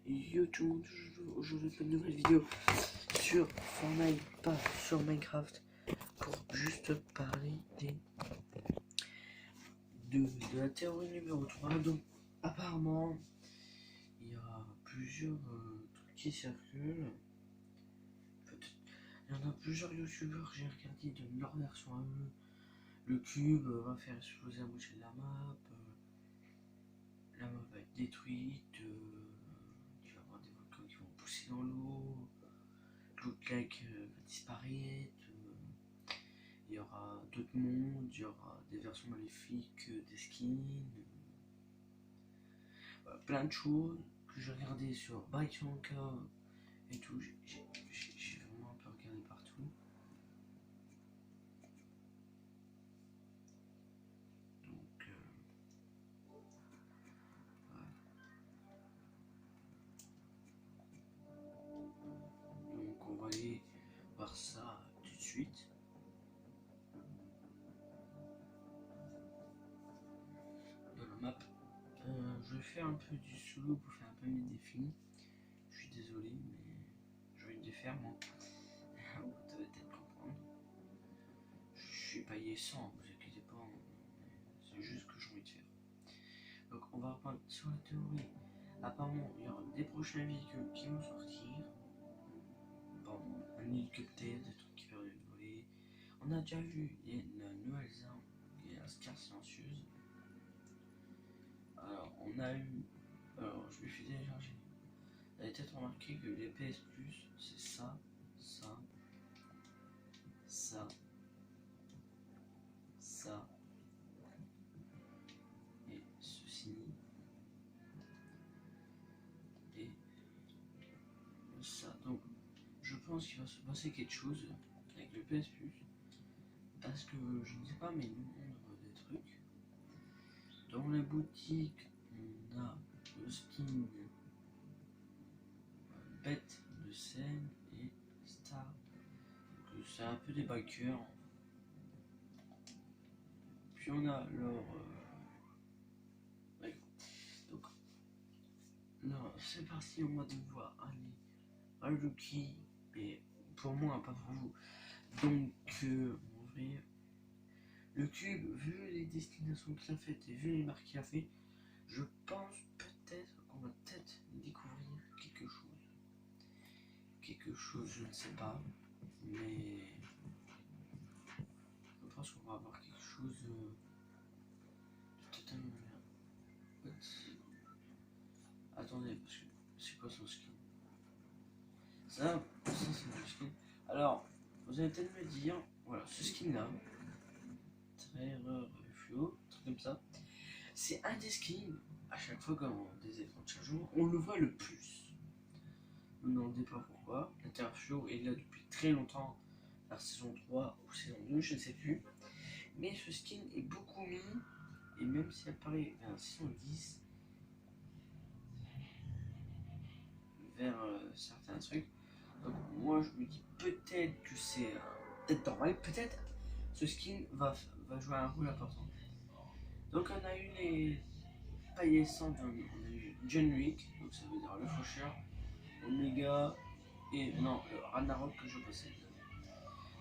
Yo tout le monde, aujourd'hui une nouvelle vidéo sur Fortnite, pas sur Minecraft, pour juste parler de la théorie numéro 3. Donc apparemment il y a plusieurs trucs qui circulent. Il y en a plusieurs youtubeurs, j'ai regardé de leur version à eux. Le cube va faire exploser la moitié de la map, la map va être détruite, il va y avoir des volcans qui vont pousser dans l'eau, Cloud Lake va disparaître, il y aura d'autres mondes, il y aura des versions maléfiques, des skins, plein de choses que j'ai regardé sur Baikanka et tout. J'ai vraiment un peu regardé partout. Donc, on va aller voir ça tout de suite. Dans la map, je vais faire un peu du solo pour faire un peu mes défis. Je suis désolé, mais je vais le faire moi. Vous devez peut-être comprendre. Je suis payé 100, vous inquiétez pas, c'est juste que j'ai envie de faire. Donc on va reprendre sur la théorie. Apparemment, il y aura des prochains véhicules qui vont sortir. Bon, un hélicoptère, des trucs qui permettent de voler. On a déjà vu, il y a une nouvelle arme, qui est la Scar silencieuse. Alors, on a eu. Alors, je me suis téléchargé. Vous avez peut-être remarqué que les PS Plus, c'est ça, ça, ça, ça, et ceci, et ça. Donc, je pense qu'il va se passer quelque chose avec le PS Plus, parce que je ne sais pas, mais nous montre des trucs. Dans la boutique, on a le skin bête de scène et star. Donc, c'est un peu des bikers. Puis on a leur. Donc là, c'est parti, on va devoir aller à Lucky, et pour moi, pas pour vous. Donc, en vrai, le cube, vu les destinations qu'il a faites et vu les marques qu'il a fait, je pense peut-être qu'on va peut-être découvrir quelque chose. Quelque chose, je ne sais pas, mais je pense qu'on va avoir quelque chose de totalement bien. Attendez, parce que c'est quoi son skin? Ça c'est le skin. Alors, vous allez peut-être me dire, voilà, ce skin là, très rare fluo, truc comme ça, c'est un des skins, à chaque fois qu'on des événements de chaque jour, on le voit le plus. Vous ne me demandez pas pourquoi. L'interflow est là depuis très longtemps, la saison 3 ou saison 2, je ne sais plus. Mais ce skin est beaucoup mis, et même si elle apparaît vers la saison 10, vers certains trucs. Donc moi je me dis peut-être que c'est peut-être normal, peut-être ce skin va jouer un rôle important. Donc on a eu les paillets sans, on a eu John Wick, donc ça veut dire le faucheur, Omega et non le Ragnarok que je possède.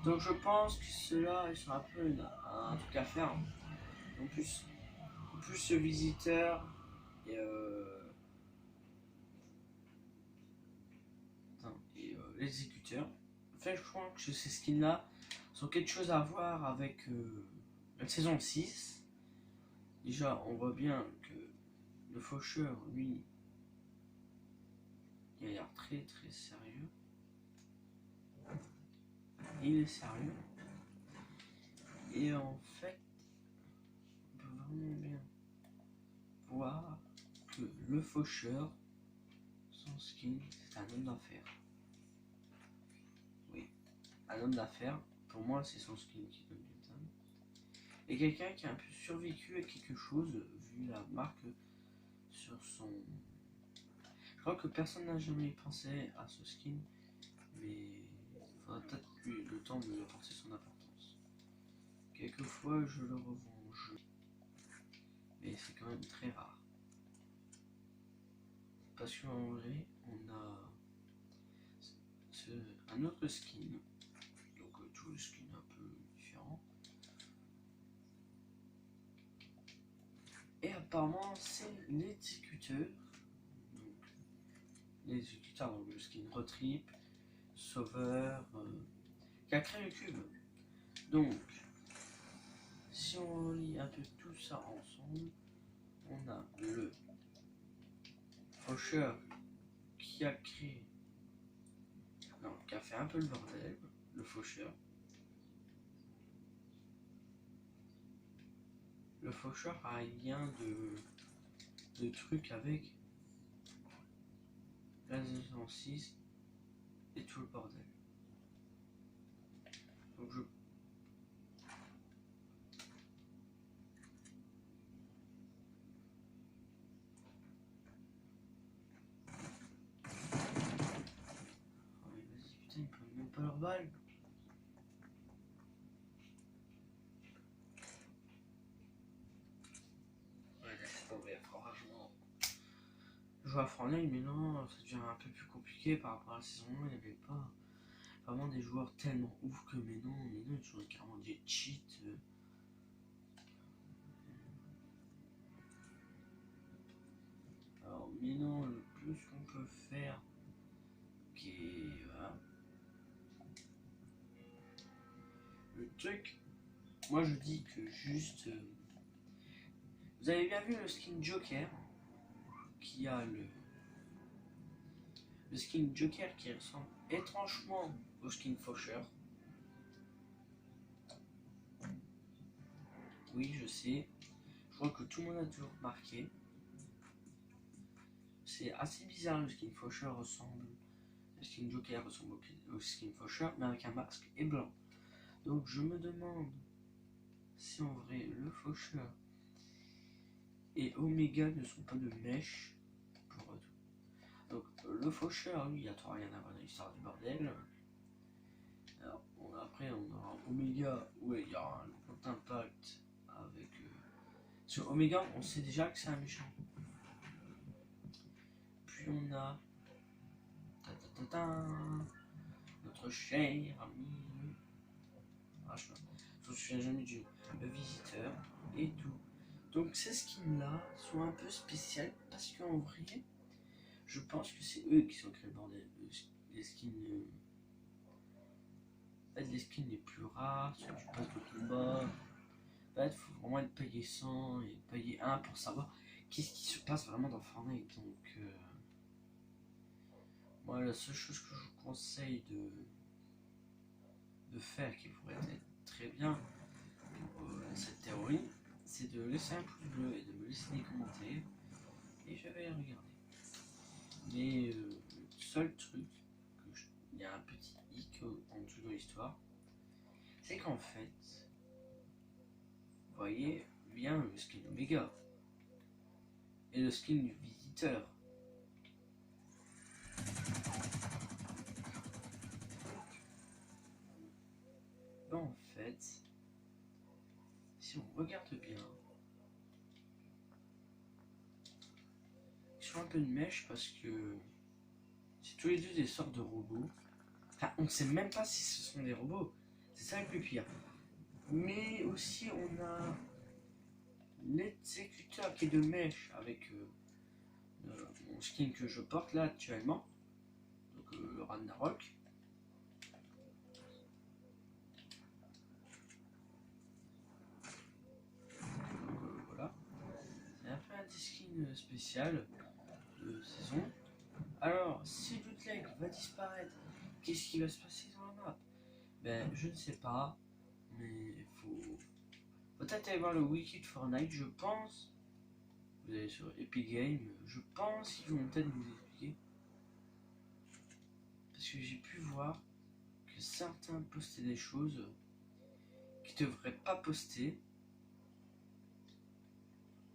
Donc je pense que ceux-là ils sont un peu un truc à faire. En plus ce visiteur et l'exécuteur. En fait, je crois que ces skins-là sont quelque chose à voir avec la saison 6. Déjà, on voit bien que le faucheur, lui, il a l'air très très sérieux. Il est sérieux. Et en fait, on peut vraiment bien voir que le faucheur, son skin, c'est un homme d'affaires. Oui, un homme d'affaires, pour moi, c'est son skin qui donne du temps. Et quelqu'un qui a un peu survécu à quelque chose, vu la marque sur son. Je crois que personne n'a jamais pensé à ce skin, mais il faudra peut-être plus le temps de lui apporter son importance. Quelquefois, je le revends au jeu, mais c'est quand même très rare. parce qu'en vrai, on a un autre skin, donc tout le skin un peu différent. Et apparemment, c'est l'exécuteur. Donc, l'exécuteur, donc le skin Retrip, Sauveur, qui a créé le cube. Donc, si on lit un peu tout ça ensemble, on a le faucheur qui a créé, non, qui a fait un peu le bordel, le faucheur. Le faucheur a un lien de trucs avec la 6 et tout le bordel. Donc je vas-y, putain, ils prennent même pas leur balle. Ouais, laisse tomber, franchement. Je joue à Fortnite, mais non, ça devient un peu plus compliqué par rapport à la saison 1. Il n'y avait pas vraiment des joueurs tellement ouf que maintenant, ils sont carrément des cheats. Alors, maintenant, le plus qu'on peut faire, qui est. Voilà. Le truc, moi je dis que juste. Vous avez bien vu le skin Joker, qui a le skin Joker qui ressemble étrangement au skin Faucheur. Oui, je sais. Je crois que tout le monde a toujours remarqué. C'est assez bizarre, le skin Faucheur ressemble. Le skin Joker ressemble au skin Faucheur, mais avec un masque et blanc. Donc je me demande si en vrai le Faucheur et Omega ne sont pas de mèche pour tout. Donc le Faucheur, lui, il n'y a trop rien à voir dans l'histoire du bordel. Alors, après, on aura Omega, où il y aura un gros impact avec. Sur Omega, on sait déjà que c'est un méchant. Puis on a. Notre cher ami. Ah, je me souviens jamais du le visiteur et tout. Donc ces skins-là sont un peu spéciales parce qu'en vrai, je pense que c'est eux qui sont créés le bordel. Les skins. Les skins les plus rares, ceux du pass de combat. Il faut vraiment être payé 100 et payer 1 pour savoir qu'est-ce qui se passe vraiment dans Fortnite. Donc, moi, la seule chose que je vous conseille de faire qui pourrait être très bien pour cette théorie, c'est de laisser un pouce bleu et de me laisser des commentaires et je vais regarder. Mais le seul truc, il y a un petit hic en dessous de l'histoire, c'est qu'en fait, vous voyez bien le skin Omega et le skin du visiteur. Ben, en fait, si on regarde bien, ils sont un peu de mèche parce que c'est tous les deux des sortes de robots. Enfin, on ne sait même pas si ce sont des robots. C'est ça le plus pire. Mais aussi, on a l'exécuteur qui est de mèche avec mon skin que je porte là actuellement. Donc le Ragnarok. Donc voilà. C'est un peu un petit skin spécial de saison. Alors, si Bootleg va disparaître, qu'est-ce qui va se passer dans la map? Ben, je ne sais pas, mais il faut peut-être aller voir le wiki de Fortnite, je pense. Vous allez sur Epic Games, je pense qu'ils vont peut-être vous expliquer. Parce que j'ai pu voir que certains postaient des choses qu'ils ne devraient pas poster.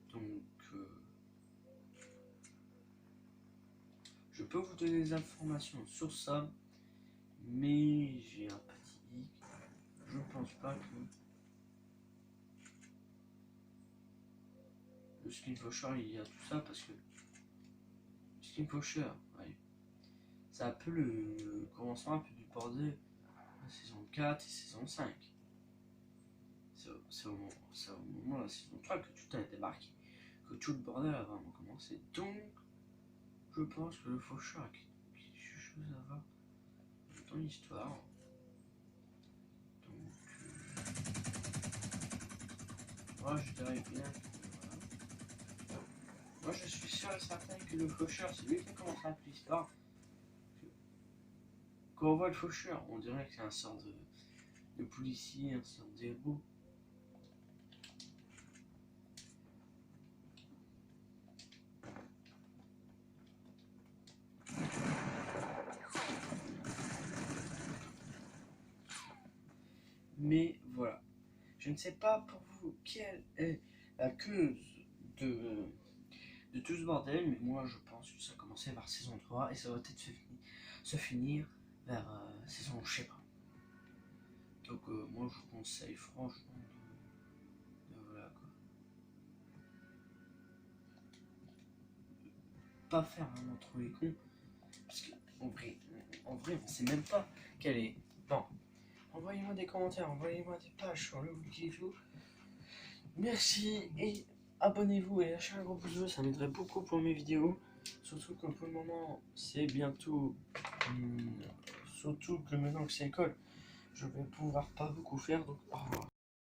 Donc, je peux vous donner des informations sur ça, mais j'ai un petit hic. Je ne pense pas que le skin Faucheur il y a tout ça parce que le Team Faucheur, ouais. C'est un peu le commencement un peu du bordel de la saison 4 et saison 5. C'est au moment de la saison 3 que tout a débarqué, que tout le bordel a vraiment commencé. Donc, je pense que le Faucheur a quelque chose à voir dans l'histoire. Donc, moi je dirais bien que voilà. Moi je suis sûr et certain que le Faucheur, c'est lui qui a commencé un peu l'histoire. Quand on voit le Faucheur, on dirait que c'est un sort de policier, un sort d'héros. Mais voilà. Je ne sais pas pour vous quelle est la cause de tout ce bordel, mais moi je pense que ça a commencé vers saison 3 et ça va peut-être se finir vers saison je sais pas. Donc moi je vous conseille franchement de voilà quoi. Pas faire vraiment trop les cons. Parce qu'en vrai, on sait même pas quelle est. Bon, envoyez-moi des commentaires, envoyez-moi des pages sur le wiki et tout. Merci et abonnez-vous et lâchez un gros pouce bleu, ça m'aiderait beaucoup pour mes vidéos. Surtout que pour le moment, c'est bientôt. Surtout que maintenant que c'est l'école, je vais pouvoir pas beaucoup faire, donc au revoir.